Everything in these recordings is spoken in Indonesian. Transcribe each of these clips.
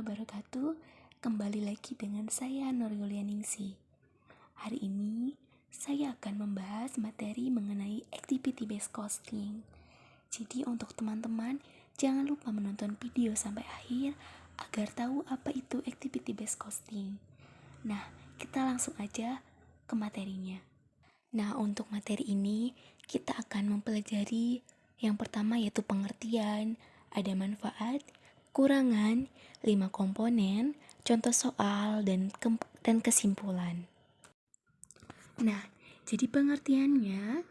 wabarakatuh. Kembali lagi dengan saya Nur Yulianingsi. Hari ini saya akan membahas materi mengenai activity based costing. Jadi untuk teman-teman jangan lupa menonton video sampai akhir agar tahu apa itu activity based costing. Nah, kita langsung aja ke materinya. Nah, untuk materi ini kita akan mempelajari yang pertama yaitu pengertian, ada manfaat, kurangan, 5 komponen, contoh soal, dan kesimpulan. Nah, jadi pengertiannya,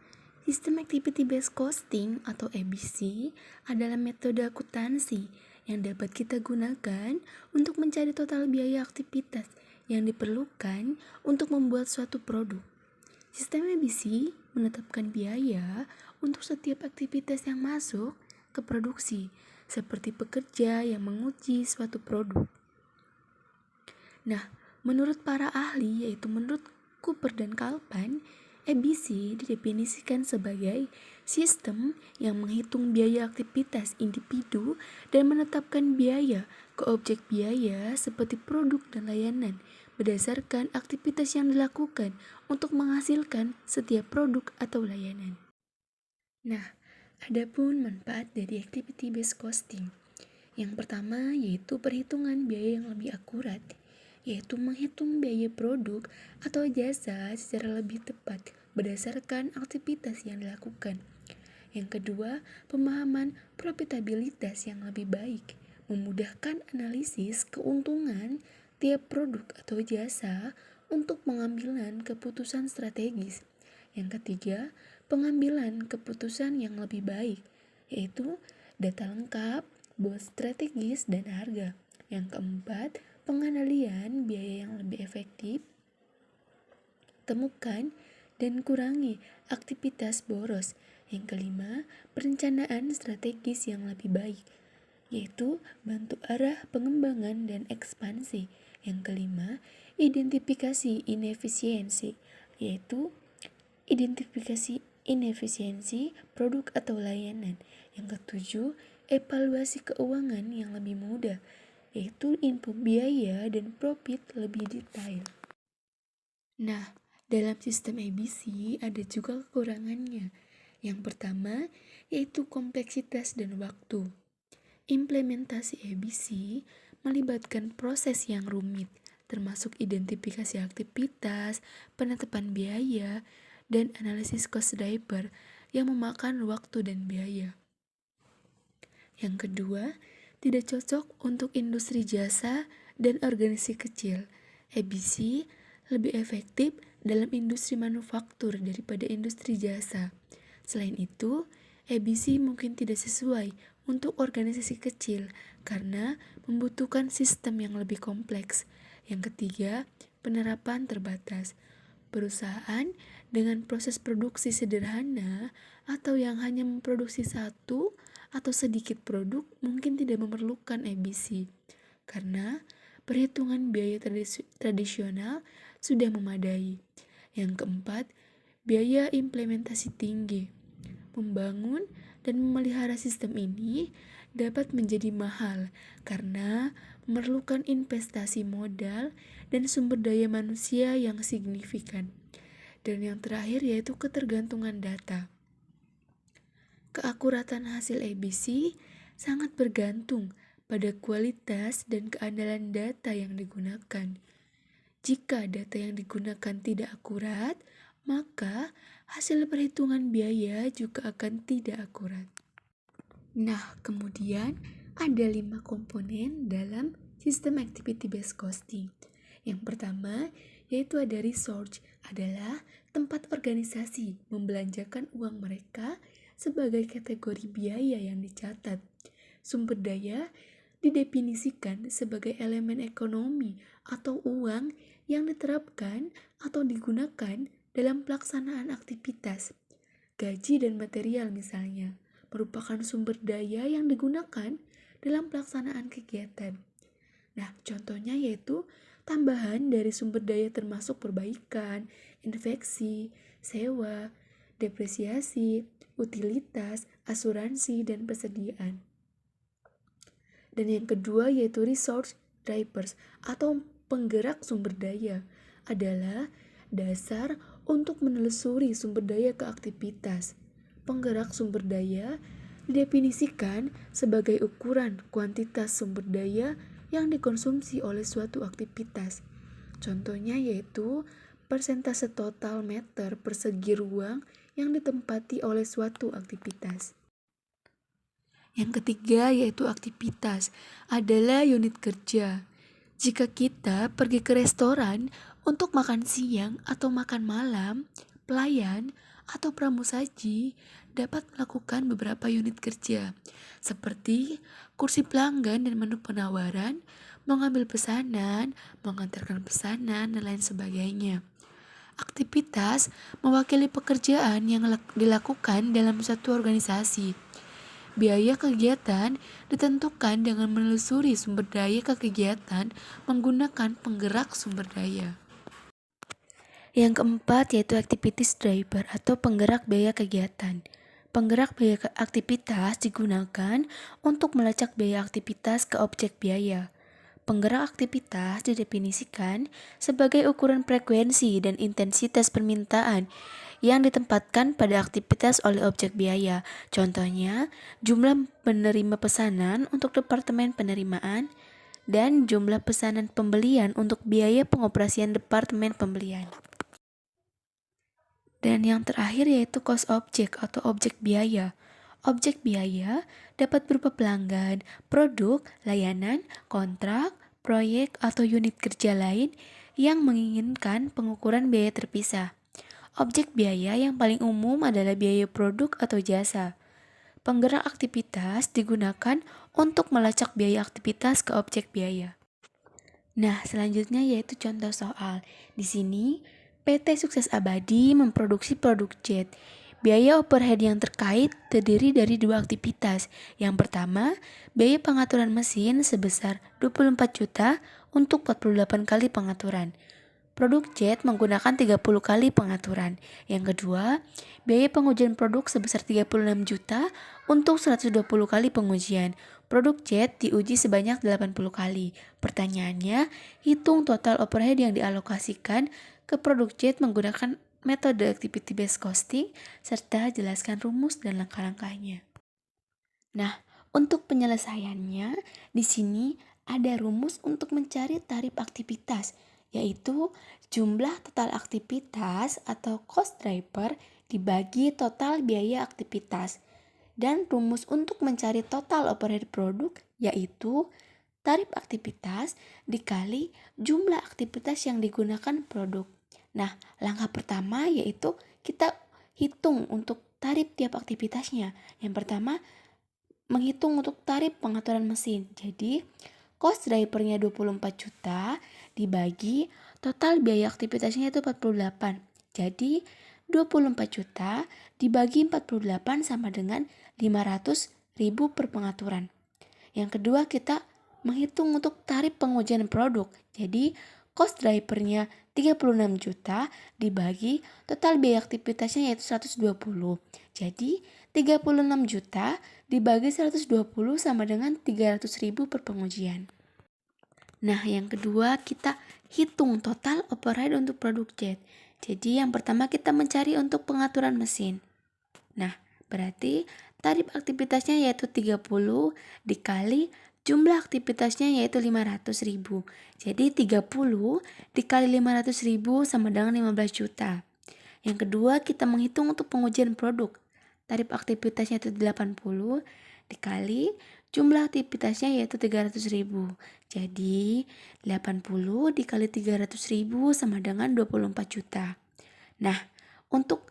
sistem activity based costing atau ABC adalah metode akuntansi yang dapat kita gunakan untuk mencari total biaya aktivitas yang diperlukan untuk membuat suatu produk. Sistem ABC menetapkan biaya untuk setiap aktivitas yang masuk ke produksi, seperti pekerja yang menguji suatu produk. Nah, menurut para ahli, yaitu menurut Cooper dan Kalpan, ABC didefinisikan sebagai sistem yang menghitung biaya aktivitas individu dan menetapkan biaya ke objek biaya seperti produk dan layanan berdasarkan aktivitas yang dilakukan untuk menghasilkan setiap produk atau layanan. Nah, adapun manfaat dari activity based costing. Yang pertama yaitu perhitungan biaya yang lebih akurat, yaitu menghitung biaya produk atau jasa secara lebih tepat berdasarkan aktivitas yang dilakukan. Yang kedua, pemahaman profitabilitas yang lebih baik, memudahkan analisis keuntungan tiap produk atau jasa untuk pengambilan keputusan strategis. Yang ketiga, pengambilan keputusan yang lebih baik, yaitu data lengkap, bos strategis, dan harga. Yang keempat, pengendalian biaya yang lebih efektif, temukan dan kurangi aktivitas boros. Yang kelima, perencanaan strategis yang lebih baik, yaitu bantu arah pengembangan dan ekspansi. Yang kelima, identifikasi inefisiensi, yaitu identifikasi inefisiensi produk atau layanan. Yang ketujuh, evaluasi keuangan yang lebih mudah, yaitu info biaya dan profit lebih detail. Nah, dalam sistem ABC ada juga kekurangannya. Yang pertama, yaitu kompleksitas dan waktu. Implementasi ABC melibatkan proses yang rumit, termasuk identifikasi aktivitas, penetapan biaya, dan analisis cost driver yang memakan waktu dan biaya. Yang kedua, tidak cocok untuk industri jasa dan organisasi kecil. ABC lebih efektif dalam industri manufaktur daripada industri jasa. Selain itu, ABC mungkin tidak sesuai untuk organisasi kecil karena membutuhkan sistem yang lebih kompleks. Yang ketiga, penerapan terbatas. Perusahaan dengan proses produksi sederhana atau yang hanya memproduksi satu atau sedikit produk mungkin tidak memerlukan ABC karena perhitungan biaya tradisional sudah memadai. Yang keempat, biaya implementasi tinggi. Membangun dan memelihara sistem ini dapat menjadi mahal karena memerlukan investasi modal dan sumber daya manusia yang signifikan. Dan yang terakhir yaitu ketergantungan data. Keakuratan hasil ABC sangat bergantung pada kualitas dan keandalan data yang digunakan. Jika data yang digunakan tidak akurat, maka hasil perhitungan biaya juga akan tidak akurat. Nah, kemudian ada 5 komponen dalam sistem activity based costing. Yang pertama, yaitu ada resource, adalah tempat organisasi membelanjakan uang mereka sebagai kategori biaya yang dicatat. Sumber daya didefinisikan sebagai elemen ekonomi atau uang yang diterapkan atau digunakan dalam pelaksanaan aktivitas. Gaji dan material misalnya merupakan sumber daya yang digunakan dalam pelaksanaan kegiatan. Nah, contohnya yaitu tambahan dari sumber daya termasuk perbaikan, infeksi, sewa, depresiasi, utilitas, asuransi, dan persediaan. Dan yang kedua yaitu resource drivers atau penggerak sumber daya adalah dasar untuk menelusuri sumber daya ke aktivitas. Penggerak sumber daya didefinisikan sebagai ukuran kuantitas sumber daya yang dikonsumsi oleh suatu aktivitas. Contohnya yaitu persentase total meter persegi ruang yang ditempati oleh suatu aktivitas. Yang ketiga yaitu aktivitas adalah unit kerja. Jika kita pergi ke restoran untuk makan siang atau makan malam, pelayan atau pramusaji dapat melakukan beberapa unit kerja, seperti kursi pelanggan dan menu penawaran, mengambil pesanan, mengantarkan pesanan, dan lain sebagainya. Aktivitas mewakili pekerjaan yang dilakukan dalam satu organisasi. Biaya kegiatan ditentukan dengan menelusuri sumber daya ke kegiatan menggunakan penggerak sumber daya. Yang keempat yaitu activities driver atau penggerak biaya kegiatan. Penggerak biaya aktivitas digunakan untuk melacak biaya aktivitas ke objek biaya. Penggerak aktivitas didefinisikan sebagai ukuran frekuensi dan intensitas permintaan yang ditempatkan pada aktivitas oleh objek biaya. Contohnya, jumlah penerima pesanan untuk departemen penerimaan dan jumlah pesanan pembelian untuk biaya pengoperasian departemen pembelian. Dan yang terakhir yaitu cost object atau objek biaya. Objek biaya dapat berupa pelanggan, produk, layanan, kontrak, proyek, atau unit kerja lain yang menginginkan pengukuran biaya terpisah. Objek biaya yang paling umum adalah biaya produk atau jasa. Penggerak aktivitas digunakan untuk melacak biaya aktivitas ke objek biaya. Nah, selanjutnya yaitu contoh soal. Di sini, PT Sukses Abadi memproduksi produk jet. Biaya overhead yang terkait terdiri dari dua aktivitas. Yang pertama, biaya pengaturan mesin sebesar 24 juta untuk 48 kali pengaturan. Produk jet menggunakan 30 kali pengaturan. Yang kedua, biaya pengujian produk sebesar 36 juta untuk 120 kali pengujian. Produk jet diuji sebanyak 80 kali. Pertanyaannya, hitung total overhead yang dialokasikan ke produk jet menggunakan metode activity based costing, serta jelaskan rumus dan langkah-langkahnya. Nah, untuk penyelesaiannya, di sini ada rumus untuk mencari tarif aktivitas, yaitu jumlah total aktivitas atau cost driver dibagi total biaya aktivitas. Dan rumus untuk mencari total overhead produk, yaitu tarif aktivitas dikali jumlah aktivitas yang digunakan produk. Nah, langkah pertama yaitu kita hitung untuk tarif tiap aktivitasnya. Yang pertama, menghitung untuk tarif pengaturan mesin. Jadi, cost drivernya 24 juta dibagi total biaya aktivitasnya itu 48. Jadi, 24 juta dibagi 48 sama dengan 500.000 per pengaturan. Yang kedua, kita menghitung untuk tarif pengujian produk. Jadi, cost drivernya 36 juta dibagi total biaya aktivitasnya yaitu 120. Jadi 36 juta dibagi 120 sama dengan 300.000 per pengujian. Nah, yang kedua kita hitung total overhead untuk produk jet. Jadi yang pertama kita mencari untuk pengaturan mesin. Nah, berarti tarif aktivitasnya yaitu 30 dikali jumlah aktivitasnya yaitu 500.000. Jadi 30 dikali 500.000 sama dengan 15 juta. Yang kedua kita menghitung untuk pengujian produk. Tarif aktivitasnya itu 80 dikali jumlah aktivitasnya yaitu 300.000. Jadi 80 dikali 300.000 sama dengan 24 juta. Nah, untuk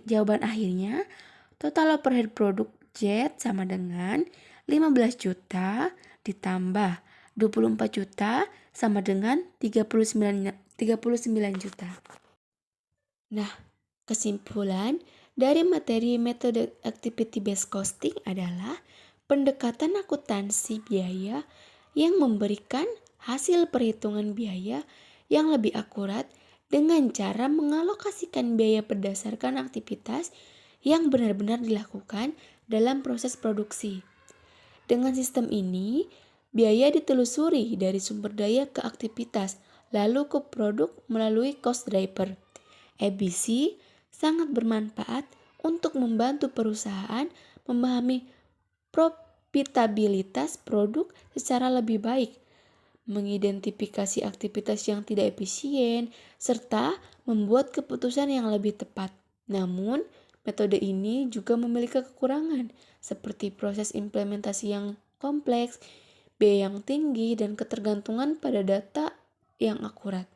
jawaban akhirnya total overhead produk jet sama dengan 15 juta ditambah 24 juta sama dengan 39 juta. Nah, kesimpulan dari materi metode activity based costing adalah pendekatan akuntansi biaya yang memberikan hasil perhitungan biaya yang lebih akurat dengan cara mengalokasikan biaya berdasarkan aktivitas yang benar-benar dilakukan dalam proses produksi. Dengan sistem ini, Biaya ditelusuri dari sumber daya ke aktivitas, lalu ke produk melalui cost driver. ABC sangat bermanfaat untuk membantu perusahaan memahami profitabilitas produk secara lebih baik, mengidentifikasi aktivitas yang tidak efisien, serta membuat keputusan yang lebih tepat. Namun, metode ini juga memiliki kekurangan, seperti proses implementasi yang kompleks, biaya yang tinggi, dan ketergantungan pada data yang akurat.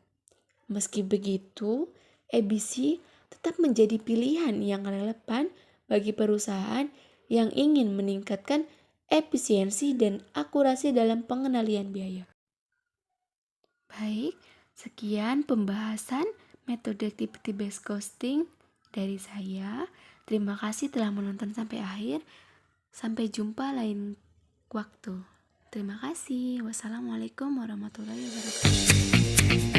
Meski begitu, ABC tetap menjadi pilihan yang relevan bagi perusahaan yang ingin meningkatkan efisiensi dan akurasi dalam pengendalian biaya. Baik, sekian pembahasan metode activity based costing dari saya. Terima kasih telah menonton sampai akhir. Sampai jumpa lain waktu. Terima kasih. Wassalamualaikum warahmatullahi wabarakatuh.